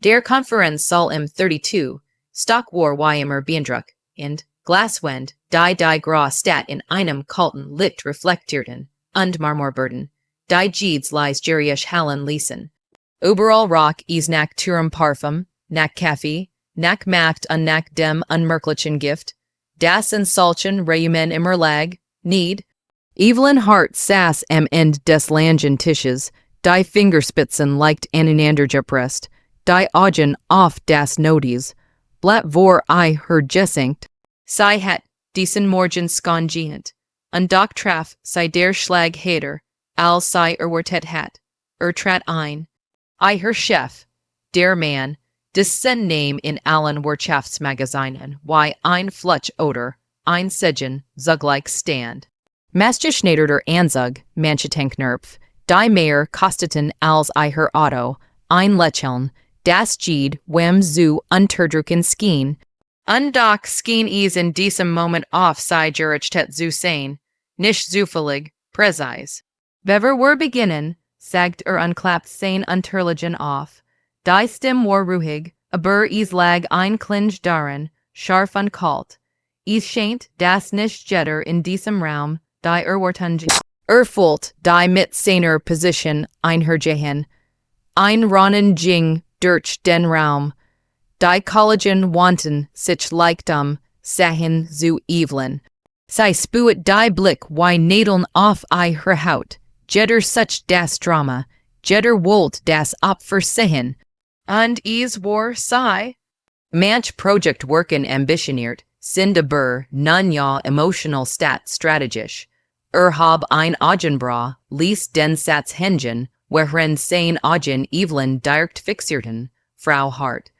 Der Konferenz soll im 32 Stock war immer Beeindruck und Glaswand die Gra Stat in einem kalten Licht reflektierten und Marmorburden, die Jeeds lies Jerisch Hallen ließen. Überall rock is nach Turm Parfum, nach Kaffee, nach Macht und nach dem unmerklichen Gift, das in solchen Reumen immer lag, need. Evelyn Hart saß am Ende des langen Tisches, die Fingerspitzen leicht aneinander gepresst, die Augen auf das Notiz, blatt vor her gesenkt. Sie hat diesen Morgen skongehend, und doch traf sie der Schlag heder, als sie erwartet hat, trat ein. Ihr Chef, der Mann, dessen Name in allen Wirtschaftsmagazinen wie ein Flutsch oder ein Segen zugleich stand. Maßgeschneiderter Anzug, manche Tanknerpf, die mehr kosteten als ihr Auto, ein Lächeln, das Jeed wem zu unterdrücken schien, und doch schien es in diesem Moment auf sie gerichtet zu sein, nicht zufällig, präzise. Wever wir beginnen, sagt unklappt sein Unterliegen auf. Die Stimme war ruhig, aber es lag ein Klinge darin, scharf und kalt. Es scheint, dass nicht jeder in diesem Raum, die Wartunge, fühlt, die mit seiner Position einhergehen. Ein Ronnen ging durch den Raum. Die Kollegen wanten sich Leichtum, sahen zu Evelyn. Sie spürt die Blick wie Nadeln auf ihre Haut. Jeder such das Drama, jeder wollt das Opfer sehen. Und es war sie. Manch Projekt worken ambitioniert, sind aber nun ja emotional strategisch. Hab ein Augenbra, ließ den Satz hängen, worin sein Augen Evelyn direkt fixierten, Frau Hart.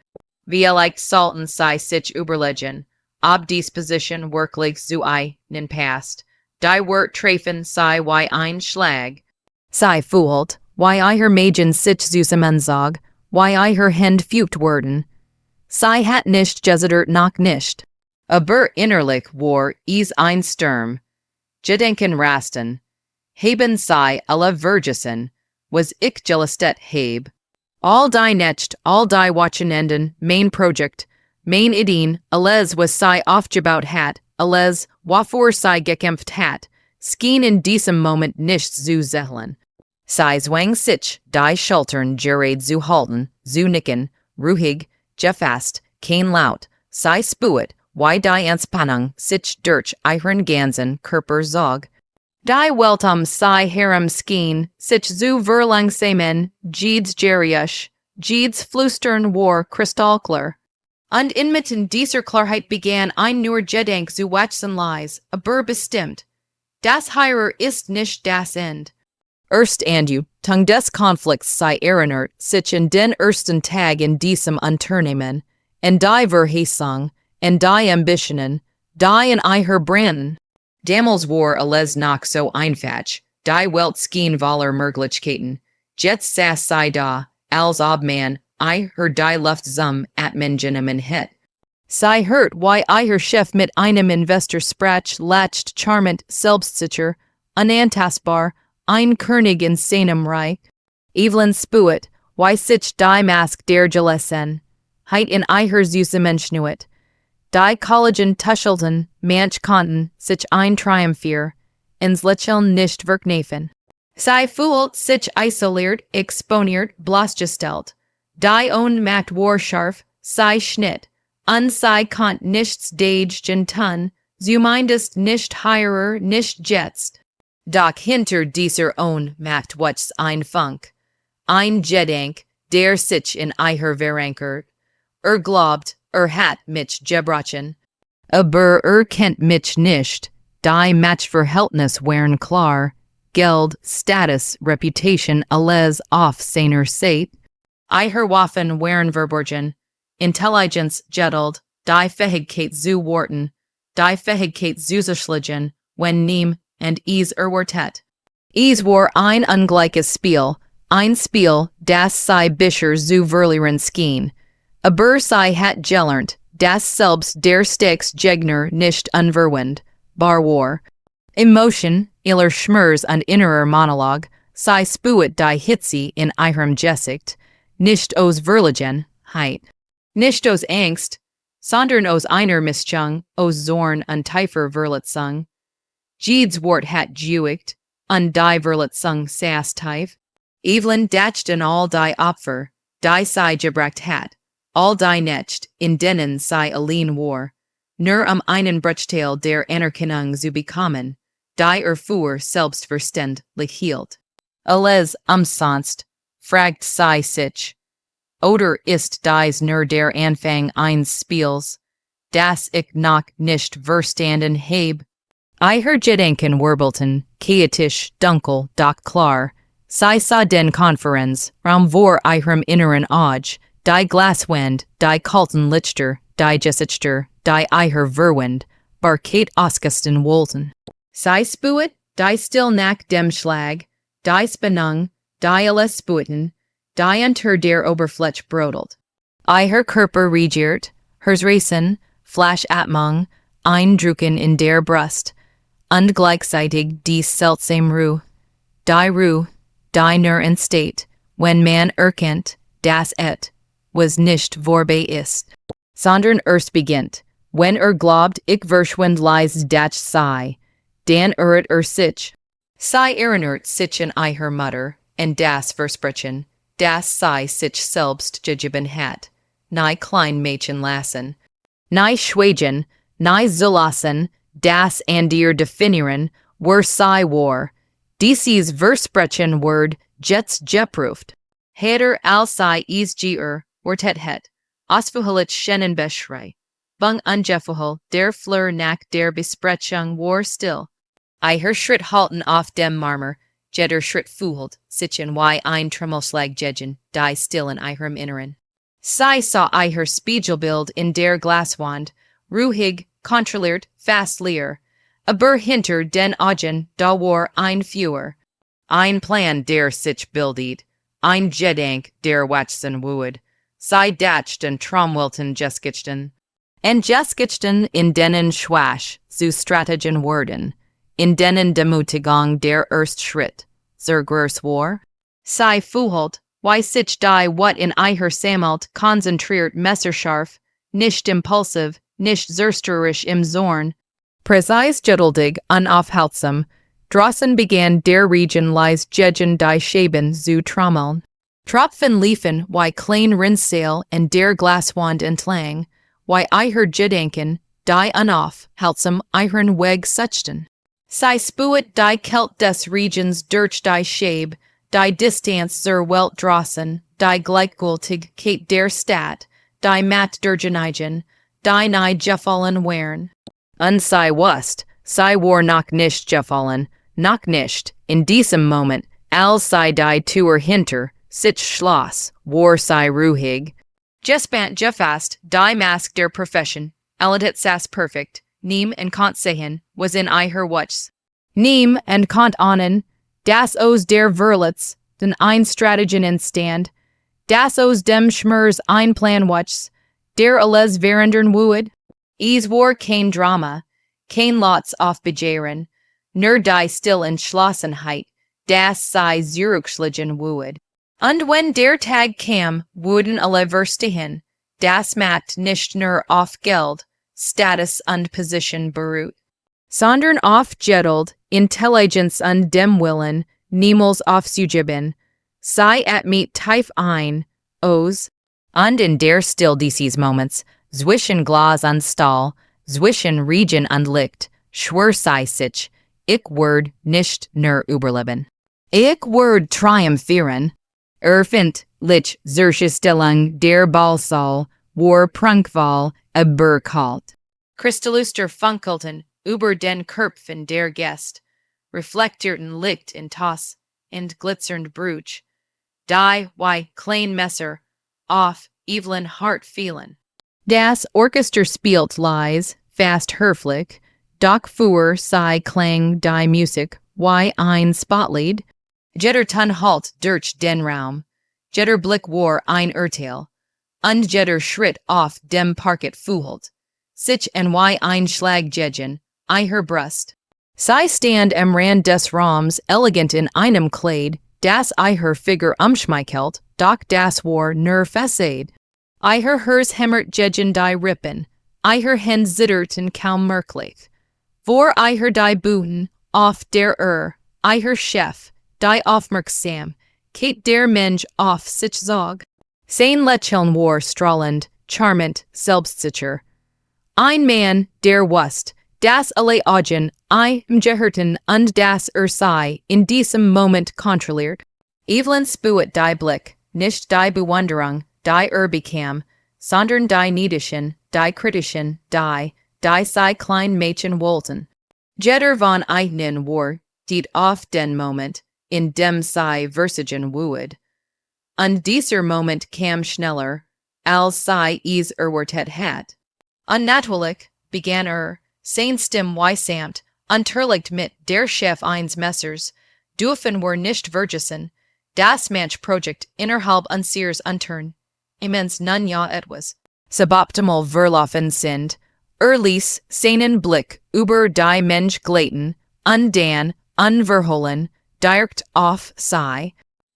Vielleicht sollten sie sich überlegen, ob dies Position wirklich zu einen passt. Die Wort treffen sie wie ein Schlag. Sie fühlt, wie ihr Mädchen sich zusammenzog, wie ihr Hand fügt wurden. Sie hat nicht gesittert noch nicht. Aber innerlich war es ein Sturm. Gedenken rasten. Haben sie alle vergessen, was ich gelistet heb. All die nicht, all die Wochenenden, mein Projekt, mein Ideen, alles was sie aufgebaut hat, alles, wofür sie gekämpft hat, schien in diesem Moment nicht zu zählen. Sie zwang sich, die Schultern gerade zu halten, zu nicken, ruhig, gefasst, kein Laut, sie spürt, wie die Entspannung sich durch ihren ganzen Körper zog. Die Welt sie herum schien, sich zu verlangsamen, Jeeds Jerisch, Jeeds Flüstern war kristallklar. Und inmitten dieser Klarheit begann ein neuer Gedenk zu wachsen leis, aber bestimmt. Das Heirer ist nicht das End. Erst tung des Konflikts sei erinnert, sich in den ersten Tag in diesem Unternehmen, en die Verheißung, en die Ambitionen, die in ihr Branden. Damals war alles noch so einfach, die Welt schien voller Möglichkeiten. Jetzt saß sie da, als ob man, ihr die Luft zum Atmengenemen het. Sie hört, wie ihr Chef mit einem Investor sprach, lacht charmant, selbstsicher, unantastbar, ein König in seinem Reich. Evelyn spürt, wie sich die Mask der Gelessen, heit in ihr Süßemenschnuet. Die Kollegen tuschelten, manch konnten sich ein Triumphier, ins Lächeln nicht verkneifen. Sie fühlt sich isoliert, exponiert, bloßgestellt. Die Ohnmacht war scharf, sie schnitt, und sie konnt nichts dagegen tun, zumindest nicht heirer, nicht jetzt. Doch hinter dieser Ohnmacht wuchs ein Funk, ein Gedenk, der sich in ihr verankert. Glaubt, hat mich gebrochen, aber kennt mich nicht, die Matchverhältnis waren klar, Geld, Status, Reputation, alles auf seiner Seite. Ihre Waffen waren verborgen, Intelligenz gettelt, die Fähigkeit zu warten, die Fähigkeit zu schlagen, wenn niemand es erwartet. Es war ein ungleiches Spiel, ein Spiel, das sie bisher zu verlieren schien. Aber sie hat gelernt, dass selbst der stärkste Gegner nicht unverwundbar war. Emotion, ihrer Schmerz und innerer Monolog, sie spürt die Hitze in ihrem Gesicht, nicht aus Verlegen, Heit. Nicht aus Angst, sondern aus einer Mischung, aus Zorn und tiefer Verletzung. Jeeds Wort hat geüigt, und die Verletzung saß tief. Evelyn datcht in all die Opfer, die sei gebracht hat, all die Necht, in denen sei allein war, nur einen Bruchteil der Anerkennung zu bekommen, die Fuhr selbstverständlich hielt. Alles umsonst, fragt sei sich, oder ist dies nur der Anfang eines Spiels, das ich noch nicht verstanden heb? Ihre Gedanken wirbelten, chaotisch, dunkel, doch klar. Sie sah den Konferenz, Raum vor ihrem inneren Auge, die Glaswand, die kalten Lichter, die Gesichter, die ihr Verwand, barket ausgesten wollten. Sie spuet, die still nach dem Schlag, die Spannung, die alles sputen, die unter der Oberfläche brodelt. Ihr Körper regiert, hers Racen, Flaschatmung, eindrücken in der Brust, und gleichzeitig die seltsame Ruhe, die nur entsteht, wenn man erkennt, dass was nicht vorbei ist, sondern erst beginnt, wenn glaubt, ich verschwind leis das sei, dann irret sich. Sei erinnert sich in ihrer Mutter, und das Versprechen, das sei sich selbst gegeben hat, nie klein Mädchen lassen, nie schweigen, nie zulassen, das an dir definieren, wer sei war. Dieses Versprechen word jets geprüft. Heder al sei is wordt het, ausfuhlich schenen beschrei. Bung ungefuhel, der Fleur nach der Besprechung war still. Ihr Schritt halten auf dem Marmor, jeder Schritt fuhlt, sichen wie ein Trommelschlag jegen, die still in ihrem Inneren. Sie sah ihr Spiegelbild in der Glaswand, ruhig, kontrolliert, fast leer. Aber hinter den Augen da war ein Führer, ein Plan der sich bildet, ein Gedank der wachsen woed. Sie dachten Tromwelten Geskichten. En Geskichten in denen Schwasch zu strategischen Worten, in denen Demütigung der erst Schritt, zur groß war. Sie fuhlt, wie sich die wat in ihr sammelt konzentriert messerscharf, nicht impulsiv, nicht zerstörerisch im Zorn. Präzis geduldig, unaufhaltsam, draußen begann der Region leis gegen die Scheiben zu trommeln. Tropfen liefen wie klein Rinnsale in der Glaswand entlang, wie ihr Gedanken, die unaufhaltsam ihren Weg suchten. Sie spuet die Kälte des Regions durch die Scheib, die Distanz zur Welt draußen, die Gleichgültigkeit der Stadt, die Matt der Geneigen, die nie gefallen wären. Und sie wusst, sie war noch nicht gefallen, noch nicht, in diesem Moment, als sie die Tür hinter sich schloss, war sie ruhig. Gefasst, die Mask der Profession, alles saß perfekt, nimm und konnt sehen, was in ihr Wachs. Nimm und konnt ahnen, das aus der Verletz, den ein Strategen instand, das aus dem Schmers ein Plan Wachs, der alles verandern would. Es war kein Drama, kein Lots auf Begehren, nur die still Entschlossenheit, das sei zurückschlagen would. Und wenn der Tag kam, wurden alle verstehen, das macht nicht nur auf Geld, Status und Position beruht, sondern auf Geduld, Intelligenz und dem Willen, niemals aufzugeben, sei mit tief ein, aus, und in der still dieses Moments, zwischen Glas und Stahl, zwischen Regen und Licht, schwör sei sich, ich werd nicht nur überleben. Ich werd triumphieren. Öffentlich, zur Stellung der Ballsaal, war prunkvoll, aber kalt. Kristallluster funkelten über den Köpfen der Gäste, reflektierten Licht in Toss und glitzernd Bruch, die wie klein Messer auf Evelyn Hart fielen. Das Orchester spielt leise, fast höflich, doch fuhr sei klang die Musik wie ein Spotlied. Jeder Ton halt durch den Raum, jeder Blick war ein Urteil, und jeder Schritt auf dem Parkett fuhlt, sich en wie ein Schlag gegen ihr Brust. Sie stand am Rand des Raums elegant in einem Kleid, das ihr Figur umschmeichelt, doch das war nur Fassade. I her hers hemmert jejen die rippen, I her hen zitterten kaum merklich. Vor I her die booten, off der I her chef, die aufmerksam, Kate der Mensch off sich zog. Sein Lächeln war strahlend, charmant, selbstsicher. Ein Mann, der wusste, das alle Augen, im Geherten und das sei, in diesem Moment kontrolliert. Evelyn spuet die Blick, nicht die Bewunderung, die bekam, sondern die Niedischen, die Kritischen, die sei klein Mädchen wollten. Jeder von ihnen war, diet auf den Moment, in dem sei versigen wued. Und dieser Moment kam schneller, als sei es erwartet hat. Unnatürlich, begann sein Stimme weisamt, unterlegt mit der Chef eines Messers, dürfen wir nicht vergessen, das manch Projekt innerhalb unseres Untern, immens nun ja etwas, suboptimal verlaufen sind, ließ seinen Blick über die Mensch gleiten, und dann, unverhohlen, direkt auf sei.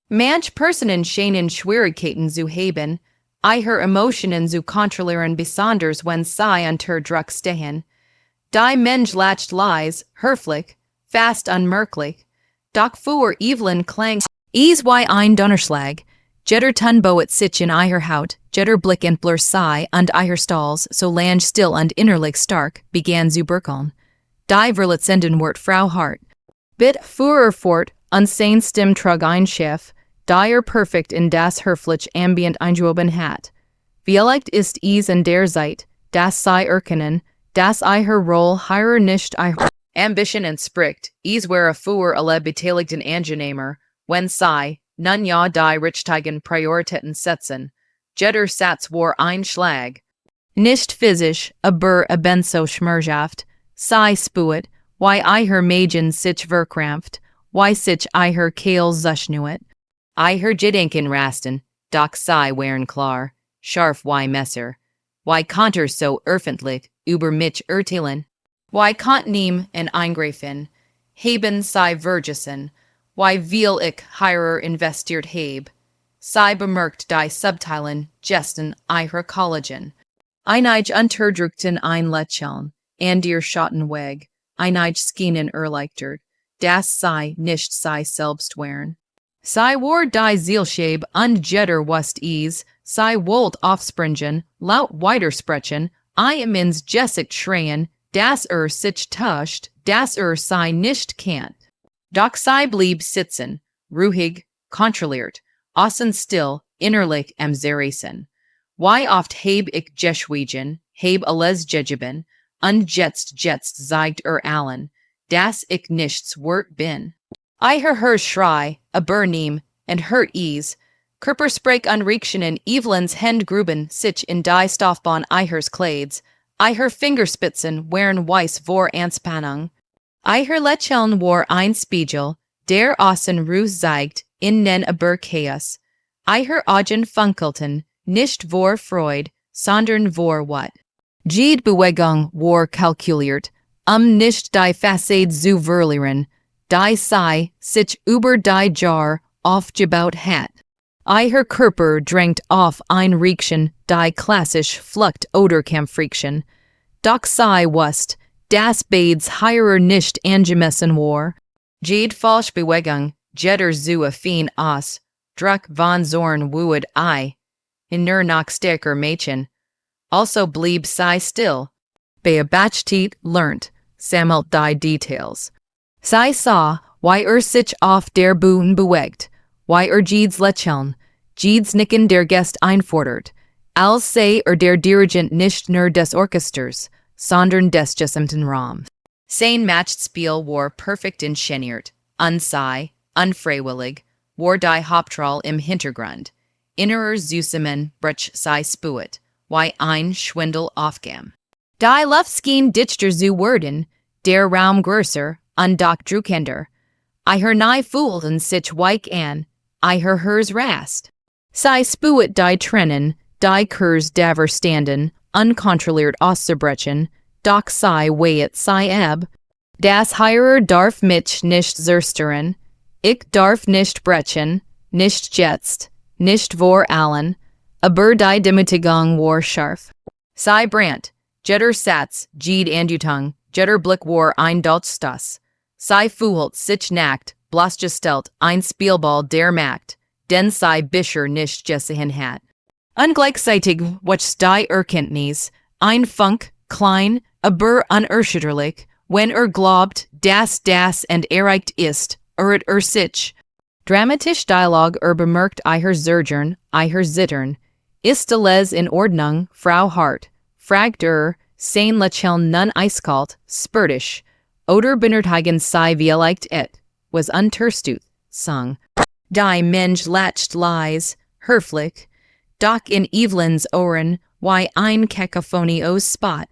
Manch Personen scheinen Schwierigkeiten zu haben, ihre Emotionen zu kontrollieren besonders wenn sie unter Druck stehen. Die Mensch lacht leise, höflich, fast unmerklich, doch für Evelyn klang es wie ein Donnerschlag. Jeder Tunboet sich in ihrer Haut, jeder Blick entblur sei und ihre Stalls, so lang still und innerlich stark, begann zu birkeln. Die verletzenden Wort Frau Hart. Bit fuhr fort, und sein Stimme trug ein Chef, die perfekt in das höflich Ambient eingewoben hat. Vielleicht ist es in der Zeit, dass sie erkennen, dass ihre Rolle ihrer nicht ihre Ambition entspricht, es wäre für alle Beteiligten angenehmer, wenn sie, nun ja die richtigen Prioritäten setzen. Jeder Satz war ein Schlag. Nicht physisch, aber ebenso schmerzhaft, sie spuet, wie ihre Mädchen sich verkrampft, wie sich ihre Kehl zuschnuet. Ihre Gedanken rasten, doch sie waren klar, scharf wie Messer. Wie konnte so öffentlich über mich urteilen? Wie konnten ihm ein Eingreifen, haben sie vergessen, wie viel ich ihrer investiert heb. Sie bemerkt die subtilen Gesten ihrer Kollegen. Einige unterdrückten ein Lächeln, und ihr schauten weg, einige schienen erleichtert, dass sie nicht sie selbst waren. Sie war die Zielscheibe und jeder wusste es, sie wollte aufspringen, laut weitersprechen, immens jessig schreien, dass sich täuscht, dass sie nicht kennt. Doch sie blieb sitzen, ruhig, kontrolliert, außen still, innerlich am Zerreißen. Wie oft heb ich geschwiegen, heb alles gegeben, und jetzt zeigt allen, dass ich nichts wert bin. Her Schrei, aber nehm, und hört es, Körpersprech anrichten Evelyns Händgruben sich in die Stoffbahn ihres Kleids, her Fingerspitzen waren weiß vor Anspannung. Her Lächeln war ein Spiegel, der außen Ruhe zeigt, innen aber Chaos. Her Augen funkelten, nicht vor Freude, sondern vor Wut. Jede Bewegung war kalkuliert, nicht die Fassade zu verlieren, die sie sich über die Jar aufgebaut hat. Her Körper drängt auf ein Riechchen, die klassisch Flucht-Oder-Kampf-Riechchen. Doch sie wusste, dass beides ihrer nicht angemessen war. Jede Falschbewegung, jeder zu affin aus, Druck von Zorn wued in nur noch stärker Mädchen. Also blieb sie still. Beobachtet, lernt, sammelt die Details. Sie sah, wie sich auf der Bühne bewegt, wie jedes Lächeln, jedes Nicken der Gäste einfordert, als sei der Dirigent nicht nur des Orchesters, sondern des gesamten Raums. Sein Matchspiel war perfekt inszeniert, und sie, unfreiwillig, war die Hauptrolle im Hintergrund. Innerer Zusammen brach sie spuet, wie ein Schwindel aufgam. Die Luftschien dichter zu werden, der Raum größer, und doch drückender. Her nahe fühlten sich weich an, her hers rast. Sie spuet die Tränen, die Kurs daver standen, unkontrolliert auszubrechen, doch sie weihet sie ab. Das Heirer darf mich nicht zerstören, ich darf nicht brechen, nicht jetzt, nicht vor allen, aber die Demütigung war scharf. Sei Brandt, Jetter Satz, Jede Andutung, Jetter Blick war ein Dolchstoß. Sei Fuhlt, sich nackt, bloßgestellt, ein Spielball der Macht, denn sei Bischer nicht gesehen hat. Ungleichzeitig was die Erkenntnis, ein Funk, klein, aber unerschütterlich, wenn glaubt, dass das und erreicht ist, sich. Dramatisch Dialog bemerkt ihre Zergern, ihre Zittern. Ist alles in Ordnung, Frau Hart? Fragt sein Lächeln nun eiskalt, spurtisch. Oder benötigen sei vielleicht was unterstützt, sung. Die Mensch lacht leise, höflich, doch in Evelyns Ohren, wie ein Kakophonie aus Spot.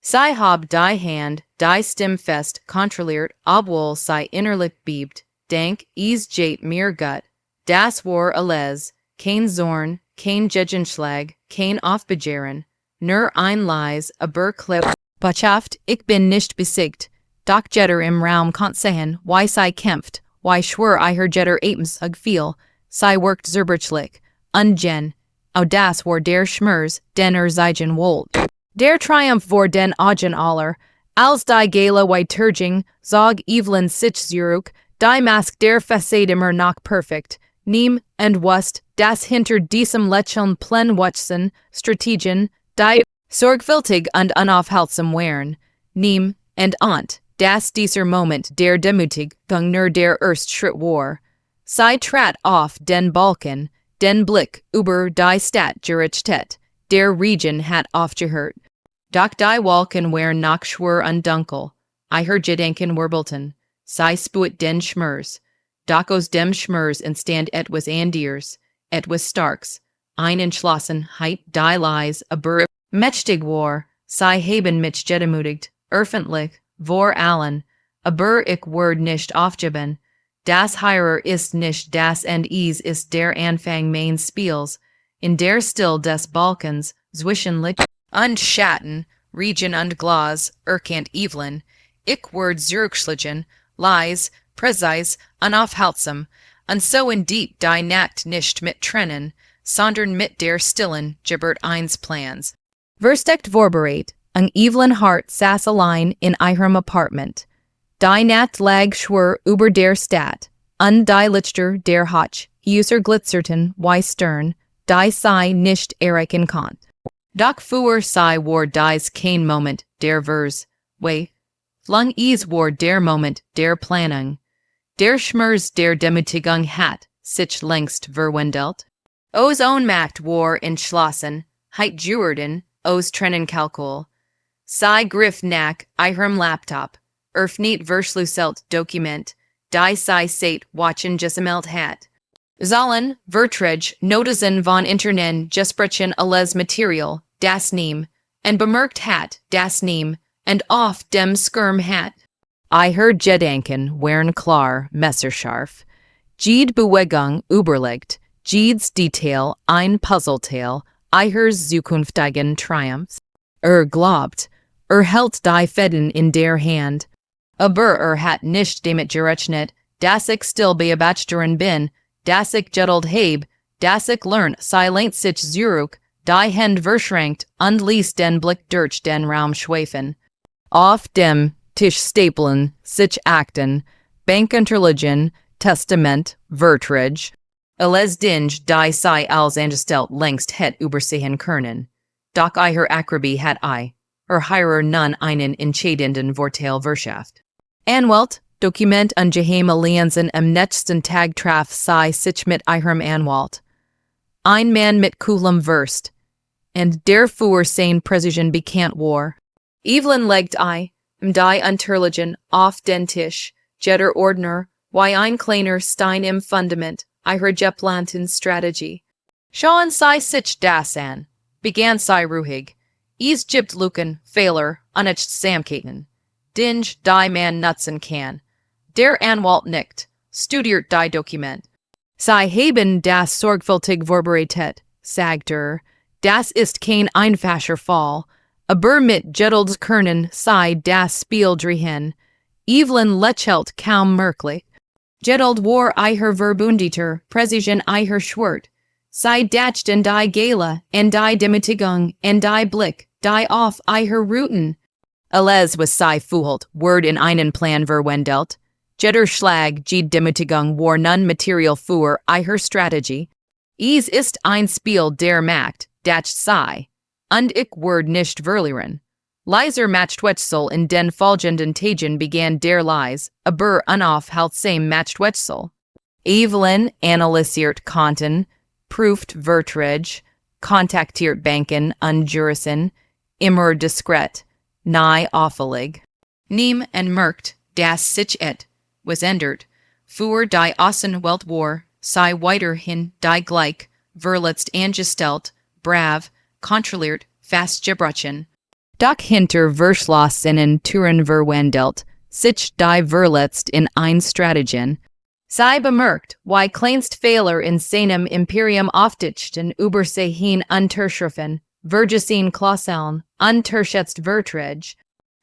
Sei hab die Hand, die Stimme fest, kontrolliert, obwohl sei innerlich bebt, denk, jät mir gut, das war alles, kein Zorn, kein Judgenschlag, kein Aufbegehren, nur ein leis, aber klipp. Botschaft, ich bin nicht besiegt, doch Jetter im Raum kann sehen, wie sei kämpft, wie schwör ihre Jetter Apensug viel, sei workt zerbertschlich, ungen, das war der Schmers, den zeigen wollt. Der Triumph vor den Augen aller, als die Gala Weiturging, zog Evelyn sich zurück, die Mask der Fassadimer noch perfekt, nehm und wust, das hinter diesem Lächeln plenwuchsen, Strategien, die sorgfältig und unaufhaltsam wären, nehm und dass dieser Moment der Demütigung nur der erste Schritt war. Sei trat auf den Balken, den Blick über die Stadt gerichtet, der Region hat aufgehört. Doch die Wolken waren noch schwer und dunkel, ihre Gedanken wirbelten, sei spuit den Schmers. Doch aus dem Schmers entstand etwas anderes, etwas Starks, ein Entschlossenheit, die leise, aber mächtig war, sei haben mich gedemütigt, öffentlich, vor allen, aber ich werde nicht aufgeben. Das Heirer ist nicht das und ist der Anfang meines Spiels, in der Still des Balkans, zwischen Licht und Schatten, Regen und Glas, erkannt Evelyn, ich werde zurückschlagen, leise, präzise, unaufhaltsam, und so in die Nacht nicht mit Tränen, sondern mit der stillen, gibbert eins Plans. Versteckt vorbereitet, Evelyn Hart saß allein in ihrem Apartment. Die Nacht lag schwer über der Stadt, und die Lichter der Hoch, glitzerten wie Stern, die sei nicht erreichen konnt. Doch für sei war dies kein Moment der Vers, flung war der Moment der Planung. Der Schmers der Demütigung hat sich längst verwandelt. Aus Ohnmacht war entschlossen, heit Jurden, aus Trennenkalkul. Sei griff nach ihrem Laptop, öffnet verschlüsselt Dokument, die sei seit watchen gesammelt hat. Sollen, Verträge, Notizen von Internet gesprochen alles Material, das nehm, und bemerkt hat, das nehm, und auf dem Skirm hat. Ihre Gedanken waren klar, messerscharf. Jede Bewegung überlegt, jedes Detail ein Puzzleteil, ihres zukünftigen Triumphs. Glaubt, hält die Fäden in der Hand, aber hat nicht damit gerechnet, dass ich still beobachteren bin, dass ich Geduld heb, dass ich lern, silent sich zurück, die Hand verschränkt und ließ den Blick durch den Raum schweifen. Auf dem Tisch stapeln, sich Akten, Bankunterlagen, Testament, Verträge, alles Dinge, die sei als angestellt längst het übersehen können. Doch ihre Akribie hat Heirer nun einen entscheidenden Vorteil verschafft. Anwalt, Dokument und geheime Allianzen am nächsten Tag traf sei sich mit ihrem Anwalt. Ein Mann mit coolem Verst, und der für sein Präsidium bekannt war. Evelyn legt die Unterlagen auf den Tisch, Jetter Ordner, wie ein kleiner Stein im Fundament, ihrer geplanten Strategie. Schauen sei sich das an, begann sei ruhig. Gibt Luken, Fehler, unecht Samkeiten. Dinge, die man nutzen kann. Der Anwalt nickt, studiert die Dokument. Sei haben das sorgfältig vorbereitet, sagt das ist kein einfacher Fall, aber mit Gedulds können sei das Spiel drin. Evelyn lächelt kaum merklich. Geduld war ihre Verbündeter, Präsident ihrer Schwert. sei dacht en die Gala, en die Demütigung, en die Blick, die auf ihre Routen. Alles was sei fuhlt, word in einen Plan verwendelt. Jeder Schlag, Demütigung war nun Material für ihre Strategie. Ist ein Spiel der Macht, dat sei. Und ich word nicht verlieren. Leiser Machtwechsel in den folgenden Tagen began der Leis, aber unaufhaltsam Machtwechsel. Evelyn analysiert Konten, prüft Verträge, kontaktiert Banken und Juristen, immer diskret, nie auffällig. Neem en merkt, das sich was ändert, für die Außenwelt war, sei weiterhin die gleich, verletzt angestellt, brav, kontrolliert, fast gebrochen. Doch hinter verschlossenen Türen verwandelt, sich die verletzt in ein Strategien. Sei bemerkt, wie kleinst Fehler in seinem Imperium aufdichten über sich hin unterschriffen, vergessen Klauseln, unterschätzt Verträge.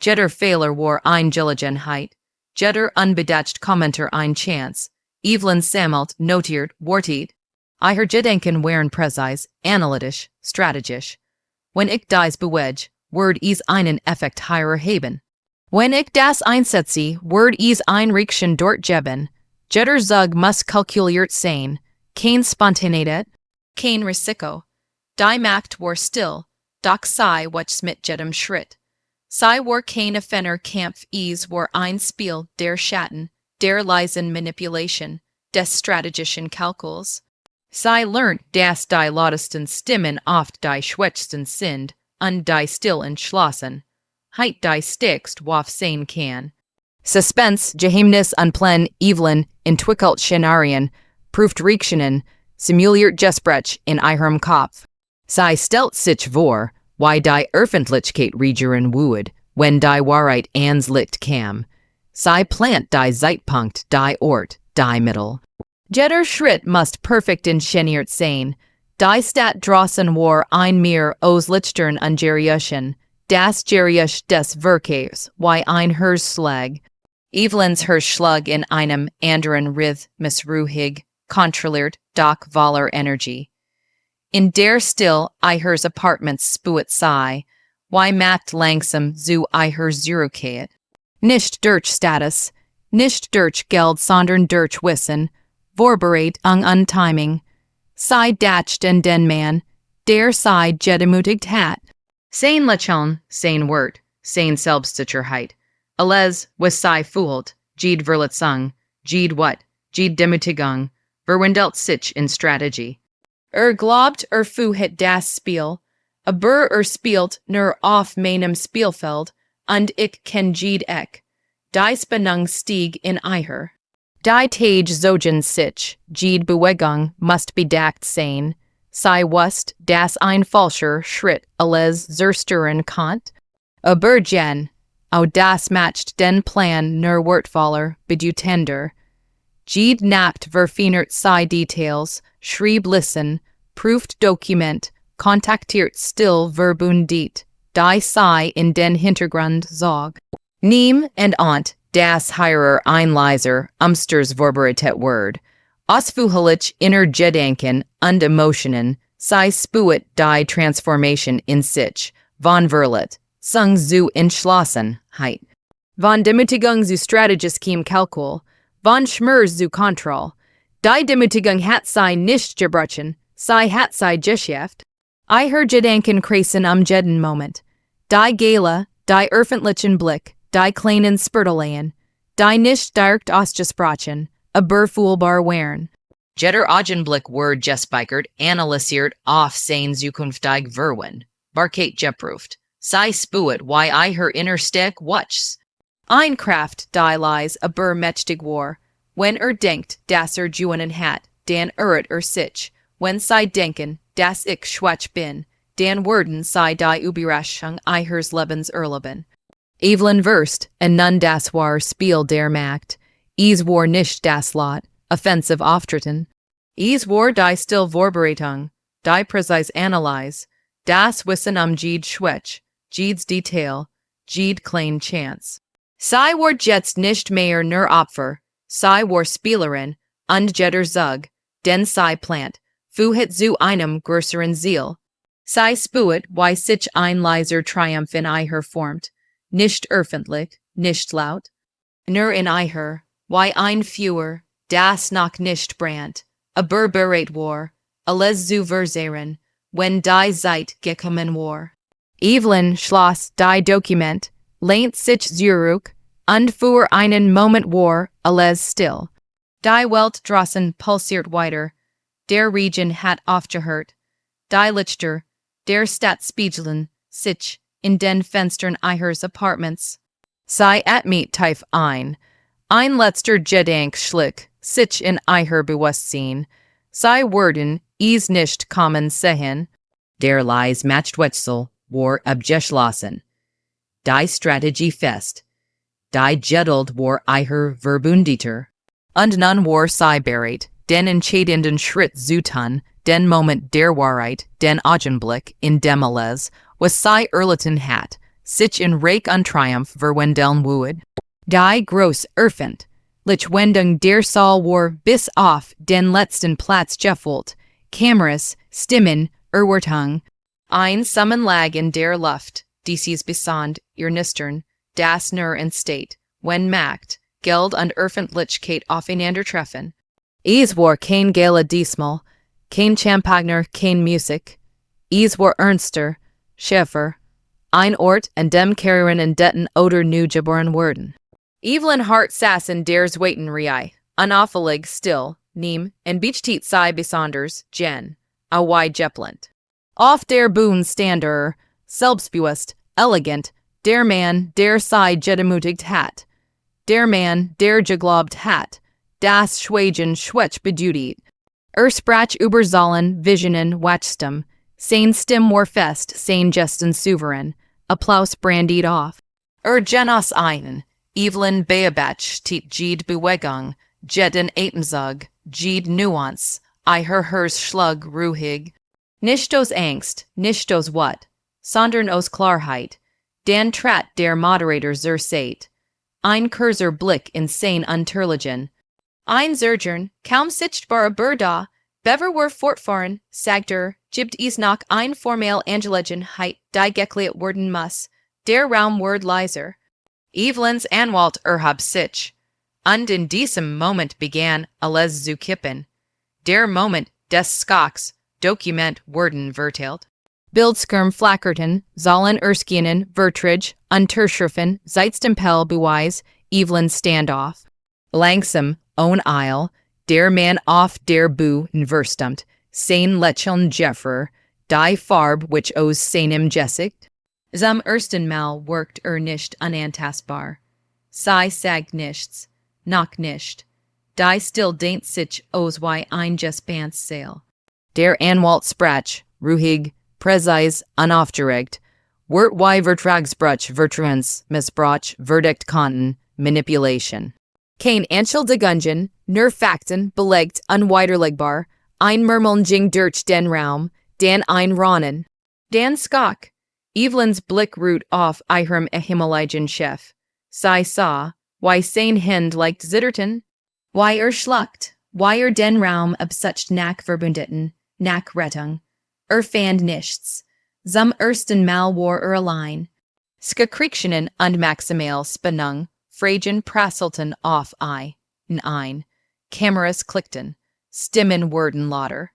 Jeder Fehler war ein Gelegenheit, jeder unbedacht Kommentar ein Chance. Evelyn sammelt, notiert, wortiert. Ihre Gedanken waren präzise, analytisch, strategisch. Wenn ich dies bewege, word is einen Effekt herheben. Wenn ich das einsetze, word is ein Reaktion dort geben. Jeder Zug muss kalkuliert sein, kein Spontaneität, kein Risiko. Die Macht war still, doch sei was mit jedem Schritt. Sei war kein offener Kampf, is war ein Spiel der Schatten, der leisen Manipulation, des strategischen Kalkuls. Sei lernt, dass die lautesten Stimmen oft die schwächsten sind, und die still entschlossen. Heit die stärkst waff sein kann. Suspense, Geheimnis und Plan, Evelyn, entwickelt Szenarien, prüft Reaktionen, simuliert Gespräch in ihrem Kopf. Sei stellt sich vor, wie die Öffentlichkeit regieren würde, wenn die Wahrheit ans Licht kam. Sei plant die Zeitpunkt, die Ort, die Mittel. Jeder Schritt muss perfekt inszeniert sein. Die Stadt draußen war ein Meer aus Lichtern und Gerüchen, das Gerüch des Verkehrs, wie ein Herzschlag. Evelyns Herzschlag in einem anderen Rhythmus ruhig, kontrolliert, doch voller Energie. In der Still ihres Apartments spürt sei, wie macht langsam zu ihrer Zurückkeit. Nicht durch Status, nicht durch Geld, sondern durch Wissen, vorbereit und Timing. Sei dacht den Mann, der sei gedemütigt hat. Sein Lektion, sein Wort, sein Selbstsicherheit. Alles, was sei fühlt, Verletzung, wat, Demütigung, verwandelt sich in Strategie. Glaubt fühlt das Spiel, aber spielt nur auf meinem Spielfeld, und ich kenn eck. Die Spannung stieg in ihre. Die Tage zogen sich, Bewegung must bedacht sein. Sei wust, das ein falscher Schritt alles zerstören konnt. Aber au das matcht den Plan nur wertvoller, bedeutender. Napt verfeinert sei Details, schrieb Listen, prüft Dokument, kontaktiert still verbundet, die sei in den Hintergrund zog. Neem and ont, das ihrer Einleiser, umsters Vorbereitet Word. Ausführlich inner Gedanken und Emotionen, sei spürt die Transformation in sich, von Verlet, sung zu Entschlossenheit. Von Demütigung zu strategischem Kalkul, von Schmerz zu Kontroll. Die Demütigung hat sei nicht gebrochen, sei hat sei Geschäft. Ihre Gedanken kreisen jeden Moment. Die Gala, die öffentlichen Blick, die kleinen Spürteleien, die nicht direkt ausgesprochen, aber fühlbar wären. Jeder Augenblick word gespeichert, analysiert auf sein zukünftig Verwen, barkeit geprüft. Sei spürt, wie ihre innersteck watchs. Ein Kraft die lies aber mächtig war, wenn denkt, dass juenen hat, dann irret sich, wenn sei denken, dass ich schwach bin, dann werden sei die Überraschung ihres Lebens erleben. Evelyn wurst, und nun das war Spiel der Macht, is war nicht das Lot, offensive auftreten. Is war die still Vorbereitung, die präzise Analyse, das Wissen Schwäch, Detail, klein Chance. Sei war jetzt nicht mehr nur Opfer, sei war Spielerin, und jeder Zug, den sei plant, Fuhit zu einem größeren Ziel. Sei spuet, why sich ein leiser Triumph in ihre formt, nicht öffentlich, nicht laut, nur in ihre, why ein Führer, das noch nicht brandt, aber bereit war, alles zu verzehren, wenn die Zeit gekommen war. Evelyn schloss die Dokument, lehnt sich zurück, und für einen Moment war alles still. Die Welt draußen pulsiert weiter, der Regen hat aufgehört, die Lichter, der Stadt spiegeln sich in den Fenstern ihres Apartments. Sei atmet tief ein letzter Gedank schlich sich in ihr Bewusstsein. Sei worden is nicht kommen sehen. Der Lies matched Wetzel war abgeschlossen. Die Strategie fest. Die Geduld war ihr verbündeter. Und nun war sei bereit, den entscheidenden Schritt zu tun, den Moment der Wahrheit, den Augenblick, in dem alles, was sei erlitten hat, sich in Reich und Triumph verwandeln würde. Die groß Erfend, Wendung der Saal war bis auf den letzten Platz gefüllt, Kameras, Stimmen, Erwartung. Ein Summen lag in der Luft, dieses Besond, ihr Nistern, das nur entsteht, wenn Macht, Geld und Öffentlichkeit aufeinandertreffen. Es war kein Gala diesmal, kein Champagner, kein Musik. Es war ernster, schärfer, ein Ort, an dem Carrieren entdeckten oder new geboren wurden. Evelyn Hart saß in der Zweitenreihe, unauffällig still, neben, en Beachtit sei besonders, Jen, a wei Jeppland. Auf der Bühne stand selbstbewusst, elegant, der Mann, der sei gedemütigt hat. Der Mann, der geglaubt hat, das Schweigen schwach bedeutet. Sprach über Zahlen, Visionen, Wachstum, sein Stimm war fest, sein Gesten souverän, Applaus brandiert auf. Genos einen, Evelyn Beabach tit jede Bewegung, jeden Atemzug, jede Nuance, hers Schlag ruhig. Nicht aus Angst, nicht aus What, sondern aus Klarheit, dann trat der Moderator zur Seite. Ein kurzer Blick in sein Unterliegen. Ein Zergern, kaum sichtbare Burda, bever war fortfahren, sagt gibt es noch ein formell Angelegenheit, die geklärt werden muss, der Raum ward leiser. Evelyns Anwalt hab sich. Und in diesem Moment begann alles zu kippen. Der Moment des Schocks, Dokument wurden verteilt. Bildskirm flackerten, Zahlen erskinen, Vertrage, Unterschriften, Zeitstempel Beweis, Evelyn Standoff. Langsam, ohne Eil, der Mann auf der Bühne verstumt, sein Lächeln Jeffrer, die Farbe which aus seinem Gesicht. Zum ersten Mal wirkt nicht unantastbar. Sei sagt nichts, noch nicht. Die still denkt sich aus wie ein gespannt Seil. Der Anwalt sprach, ruhig, präzise, unaufgeregt, wird wie Vertragsbruch, Vertruens, Missbrauch, Verdict konnten, Manipulation. Kein Anschuldigungen, nur Fakten, belegt, unwiderlegbar, ein Murmeln durch den Raum, dann ein Raunen. Dan Skok. Evelyns Blick ruht auf ihrem ehemaligen Chef. Sie sah, wie sein Hand leicht zitterten, wie schluckt, wie den Raum absucht nach Verbündeten, nach Rettung. Fand nichts. Zum ersten Mal war allein. Skakriektionen und maximal Spannung, Fragen prasselten auf in ein. Kameras klickten. Stimmen wurden lauter.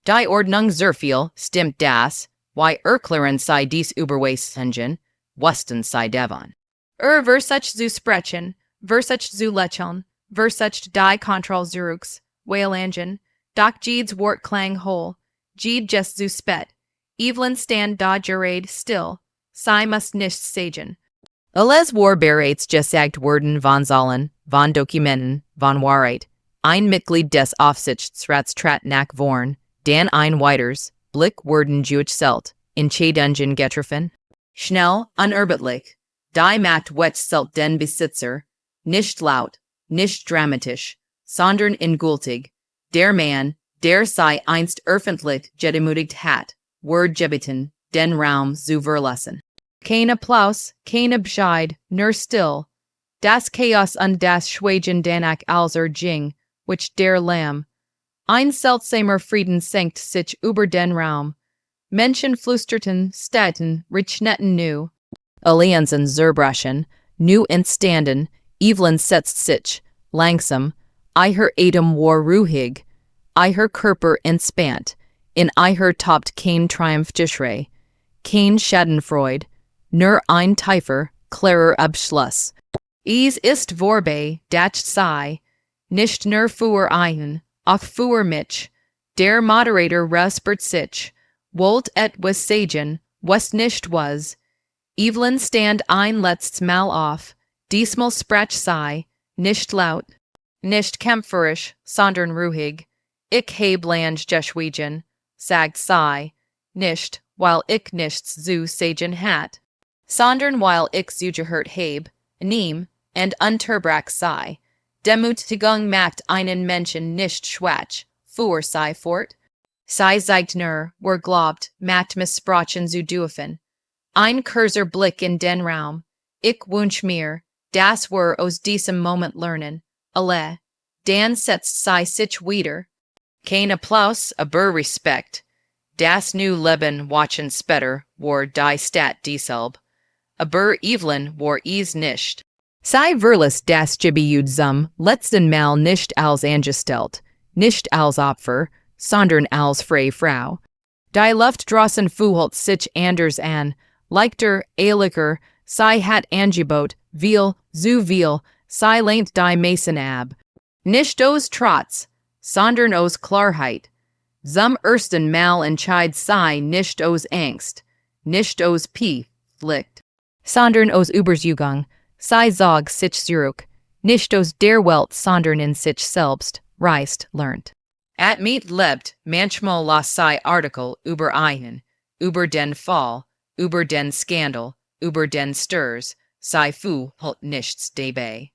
Die Ordnung sehr viel, stimmt das, wie erklären sei dies Überweisungen, wussten sei Devon. Versucht zu sprechen, versucht zu lächeln, versucht die Kontrolle zurücks, Wailangen, doch Jeeds Wort klang hohl, Jeed just zu spät. Evelyn stand da gerade still, sei must nichts sagen. Alles war bereits gesagt worden von Zahlen, von Dokumenten, von Wahrheit. Ein Mitglied des Aufsichtsrats trat nach vorn, dann ein weiters, Blick wurden gestellt, Entscheidungen getroffen. Schnell, unerbittlich. Die Macht wechselt den Besitzer, nicht laut, nicht dramatisch, sondern endgültig. Der Mann, der sei einst öffentlich gedemütigt hat, wird gebeten, den Raum zu verlassen. Kein Applaus, kein Abschied, nur still. Das Chaos und das Schweigen danach als ging, which der Lamm, Ein Seltsamer Frieden senkt sich über den Raum. Menschen flüsterten, Städten, Richnetten nu. Allianzen zerbrechen, nu entstanden, Evelyn setzt sich, langsam, ihre Atem war ruhig, ihre Körper entspannt, in ihrer tobt kein Triumphgeschrei, kein Schadenfreude, nur ein tiefer, klarer Abschluss. Es ist vorbei, das sei, nicht nur für einen, auch für mich, der Moderator räuspert sich, wollt etwas sagen, was nicht was. Evelyn stand ein letztes Mal auf, diesmal sprach sie, nicht laut, nicht kämpferisch, sondern ruhig. Ich heb lang geschwiegen, sagt sie, nicht, weil ich nichts zu sagen hat, sondern weil ich zugehört heb, nehm, und unterbrach sie. Demütigung macht einen Menschen nicht schwach, fuhr sie fort. Sie zeigt nur, wer glaubt, macht missbrauchen zu dürfen. Ein kurzer Blick in den Raum. Ich wünsch mir, dass wir aus diesem Moment lernen. Alle. Dann setzt sie sich wieder. Kein Applaus, aber Respekt. Das nu Leben watchen später war die Stadt dieselb. Aber Evelyn war es nicht. Sie verlas das Gebiet zum letzten Mal nicht als Angestellt, nicht als Opfer, sondern als freie Frau. Die Luft draußen fühlt sich anders an, leichter, ehrlicher, sie hat Angebot, viel, zu viel, sie lehnt die Mason ab. Nicht aus Trotz, sondern aus Klarheit. Zum ersten Mal entscheidet sie nicht aus Angst, nicht aus Pflicht, sondern aus Überzeugung. Sie sagt sich zurück, nicht aus der Welt, sondern in sich selbst, reist, lernt. At mit lebt manchmal las sie Artikel über einen, über den Fall, über den Skandal, über den Sturs, sie fühlt nichts dabei.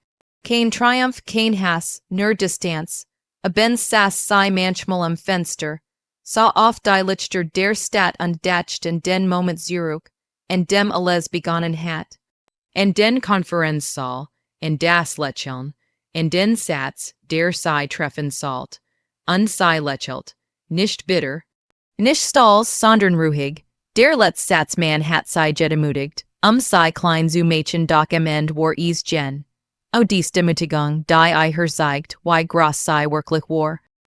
Kein Triumph, kein Hass, nur Distanz, ben saß sie manchmal am Fenster, sah auf die Lichter der Stadt entdacht in den Moment zurück, und dem alles begonnen hat. In den Konferenzsaal, in das Lächeln, in den Satz, der sie treffen sollt, und sie lächelt, nicht bitter, nicht stolz, sondern ruhig, der letzte Satzmann hat sie gedemütigt, sie klein zu Mädchen doch am Ende war es Jen. Diese Demütigung, die ihr zeigt, wie groß sie wirklich war.